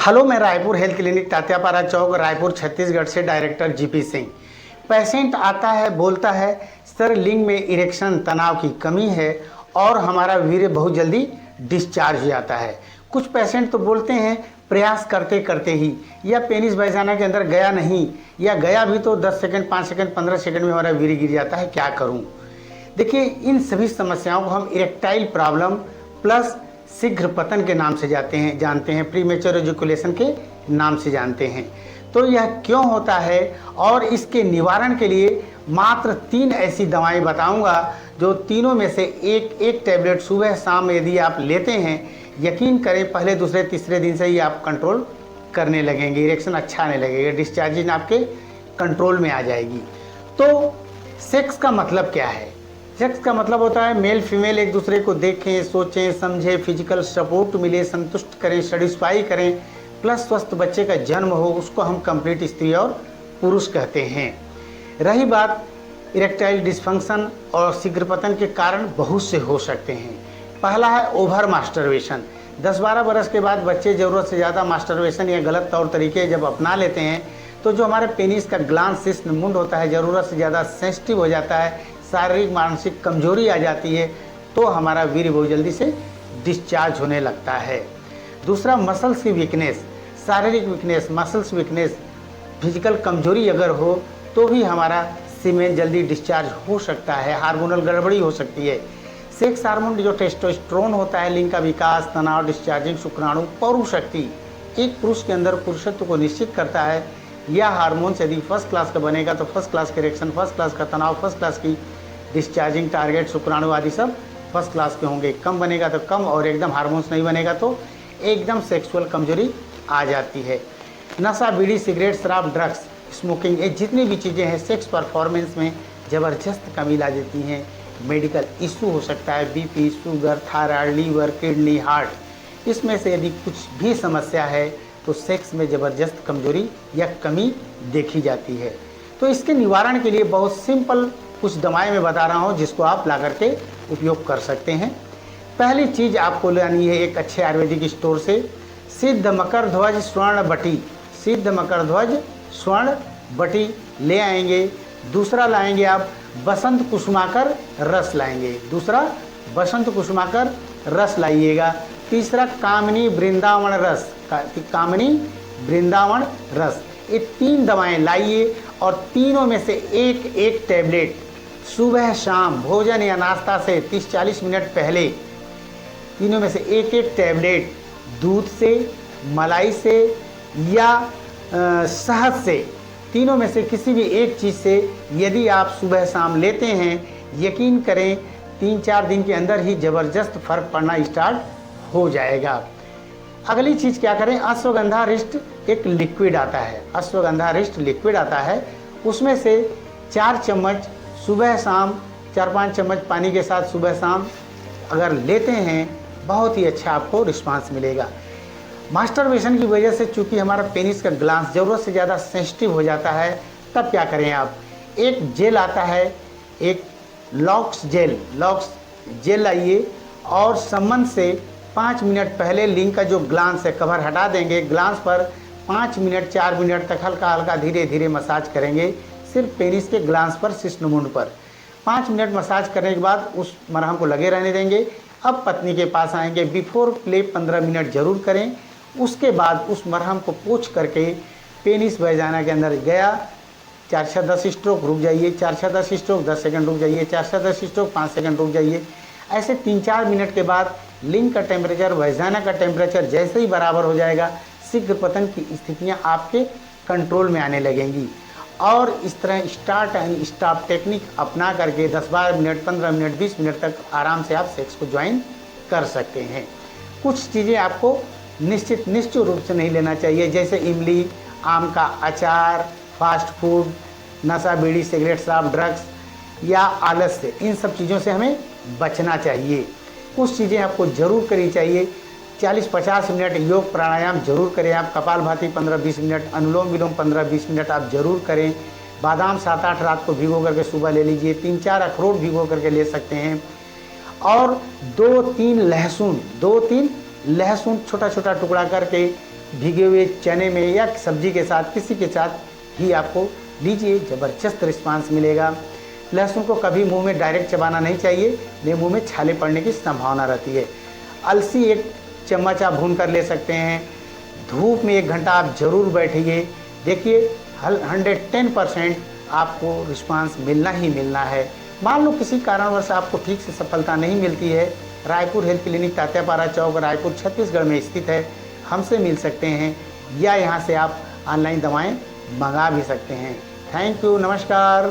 Hello, मैं Raipur health clinic Tatyapara चौक रायपुर छत्तीसगढ़ से director GP Singh. Patient आता है, बोलता है सर लिंग में इरेक्शन तनाव की कमी है और हमारा वीर्य बहुत जल्दी डिस्चार्ज हो जाता है। कुछ पेशेंट तो बोलते हैं प्रयास करते करते ही या पेनिस वैजाना के अंदर गया नहीं, या गया भी तो 10 सेकंड 5 सेकंड 15 सेकंड में हमारा वीर्य गिर जाता है, क्या करूं। देखिए, इन सभी समस्याओं को हम इरेक्टाइल प्रॉब्लम प्लस शीघ्र पतन के नाम से जानते हैं, प्रीमेच्योर एजुकुलेशन के नाम से जानते हैं। तो यह क्यों होता है और इसके निवारण के लिए मात्र 3 ऐसी दवाएं बताऊंगा, जो तीनों में से एक टैबलेट सुबह शाम यदि आप लेते हैं, यकीन करें पहले दूसरे तीसरे दिन से ही आप कंट्रोल करने लगेंगे, इरेक्शन अच्छा आने लगेगा, डिस्चार्जिंग आपके कंट्रोल में आ जाएगी। तो सेक्स का मतलब क्या है? सेक्स का मतलब होता है मेल फीमेल एक दूसरे को देखें, सोचें, समझें, फिजिकल सपोर्ट मिले, संतुष्ट करें, सेटिस्फाई करें, प्लस स्वस्थ बच्चे का जन्म हो, उसको हम कंप्लीट स्त्री और पुरुष कहते हैं। रही बात इरेक्टाइल डिस्फंक्शन और शीघ्र पतन के कारण बहुत से हो सकते हैं। पहला है ओवर मास्टरबेशन। 10-12 बरस के बाद बच्चे ज़रूरत से ज़्यादा मास्टरबेशन या गलत तौर तरीके जब अपना लेते हैं, तो जो हमारे पेनिस का ग्लांड शिश्न मुंड होता है ज़रूरत से ज़्यादा सेंसिटिव हो जाता है, शारीरिक मानसिक कमजोरी आ जाती है, तो हमारा वीर्य बहुत जल्दी से डिस्चार्ज होने लगता है। दूसरा मसल्स की वीकनेस, शारीरिक वीकनेस, मसल्स वीकनेस, फिजिकल कमजोरी अगर हो तो भी हमारा सीमेन जल्दी डिस्चार्ज हो सकता है, हार्मोनल गड़बड़ी हो सकती है। सेक्स हार्मोन जो टेस्टोस्टेरोन होता है, लिंग का विकास, तनाव, डिस्चार्जिंग शुक्राणु, पौरुष शक्ति, एक पुरुष के अंदर पुरुषत्व को निश्चित करता है। यह हार्मोन यदि फर्स्ट क्लास का बनेगा तो फर्स्ट क्लास के इरेक्शन, फर्स्ट क्लास का तनाव, फर्स्ट क्लास की डिस्चार्जिंग टारगेट, शुक्राणु आदि सब फर्स्ट क्लास के होंगे। कम बनेगा तो कम, और एकदम हार्मोन्स नहीं बनेगा तो एकदम सेक्सुअल कमजोरी आ जाती है। नशा, बीड़ी, सिगरेट, शराब, ड्रग्स, स्मोकिंग, ये जितनी भी चीज़ें हैं सेक्स परफॉर्मेंस में ज़बरदस्त कमी ला देती हैं। मेडिकल इशू हो सकता है, BP, sugar, thyroid, liver, kidney, heart, इसमें से यदि कुछ भी समस्या है तो सेक्स में ज़बरदस्त कमजोरी या कमी देखी जाती है। तो इसके निवारण के लिए बहुत सिंपल कुछ दवाएं मैं बता रहा हूं, जिसको आप ला करके उपयोग कर सकते हैं। पहली चीज़ आपको लानी है एक अच्छे आयुर्वेदिक स्टोर से सिद्ध मकर ध्वज स्वर्ण बटी, सिद्ध मकर ध्वज स्वर्ण बटी ले आएंगे। दूसरा लाएंगे आप बसंत कुसुमाकर रस लाएंगे, दूसरा बसंत कुसुमाकर रस लाइएगा। तीसरा कामिनी वृंदावन रस, कामिनी वृंदावन रस, ये 3 दवाएं लाइए और तीनों में से एक टैबलेट सुबह शाम भोजन या नाश्ता से 30-40 मिनट पहले, तीनों में से एक टैबलेट दूध से, मलाई से या शहद से, तीनों में से किसी भी एक चीज़ से यदि आप सुबह शाम लेते हैं, यकीन करें 3-4 दिन के अंदर ही ज़बरदस्त फर्क पड़ना स्टार्ट हो जाएगा। अगली चीज़ क्या करें, अश्वगंधा रिष्ट एक लिक्विड आता है, अश्वगंधा रिष्ट लिक्विड आता है, उसमें से 4 चम्मच सुबह शाम, 4-5 चम्मच पानी के साथ सुबह शाम अगर लेते हैं, बहुत ही अच्छा आपको रिस्पांस मिलेगा। मास्टरबेशन की वजह से चूँकि हमारा पेनिस का ग्लांस ज़रूरत से ज़्यादा सेंसिटिव हो जाता है, तब क्या करें आप, एक जेल आता है, एक लॉक्स जेल लाइए और संबंध से 5 मिनट पहले लिंग का जो ग्लांस है कवर हटा देंगे, ग्लांस पर 5 मिनट 4 मिनट तक हल्का हल्का धीरे धीरे मसाज करेंगे, सिर्फ पेनिस के ग्लांस पर, शिश्न मुंड पर। 5 मिनट मसाज करने के बाद उस मरहम को लगे रहने देंगे। अब पत्नी के पास आएंगे, बिफोर प्ले 15 मिनट जरूर करें। उसके बाद उस मरहम को पोंछ करके पेनिस वैजाना के अंदर गया, 4-10 स्ट्रोक रुक जाइए, 4-10 स्ट्रोक 10 सेकंड रुक जाइए, 4-10 स्ट्रोक 5 सेकंड रुक जाइए। ऐसे 3-4 मिनट के बाद लिंग का टेम्परेचर, वैजाना का टेम्परेचर जैसे ही बराबर हो जाएगा, शीघ्र पतन की स्थितियाँ आपके कंट्रोल में आने लगेंगी। और इस तरह स्टार्ट एंड स्टॉप टेक्निक अपना करके 10-12 मिनट, 15 मिनट, 20 मिनट तक आराम से आप सेक्स को ज्वाइन कर सकते हैं। कुछ चीज़ें आपको निश्चित रूप से नहीं लेना चाहिए, जैसे इमली, आम का अचार, फास्ट फूड, नशा, बीड़ी, सिगरेट, शराब, ड्रग्स या आलस से, इन सब चीज़ों से हमें बचना चाहिए। कुछ चीज़ें आपको ज़रूर करनी चाहिए, 40-50 मिनट योग प्राणायाम जरूर करें आप, कपालभाति 15-20 मिनट, अनुलोम विलोम 15-20 मिनट आप जरूर करें। बादाम 7-8 रात को भिगो करके सुबह ले लीजिए, 3-4 अखरोट भिगो करके ले सकते हैं। और 2-3 लहसुन छोटा छोटा टुकड़ा करके भीगे हुए चने में या सब्जी के साथ किसी के साथ ही आपको लीजिए, ज़बरदस्त रिस्पांस मिलेगा। लहसुन को कभी मुंह में डायरेक्ट चबाना नहीं चाहिए, नहीं मुंह में छाले पड़ने की संभावना रहती है। अलसी 1 चम्मच आप भून कर ले सकते हैं। धूप में 1 घंटा आप ज़रूर बैठिए, देखिए 110% आपको रिस्पांस मिलना ही मिलना है। मान लो किसी कारणवश आपको ठीक से सफलता नहीं मिलती है, रायपुर हेल्थ क्लिनिक तात्यापारा चौक, रायपुर छत्तीसगढ़ में स्थित है। हमसे मिल सकते हैं या यहाँ से आप ऑनलाइन दवाएं मंगा भी सकते हैं। थैंक यू, नमस्कार।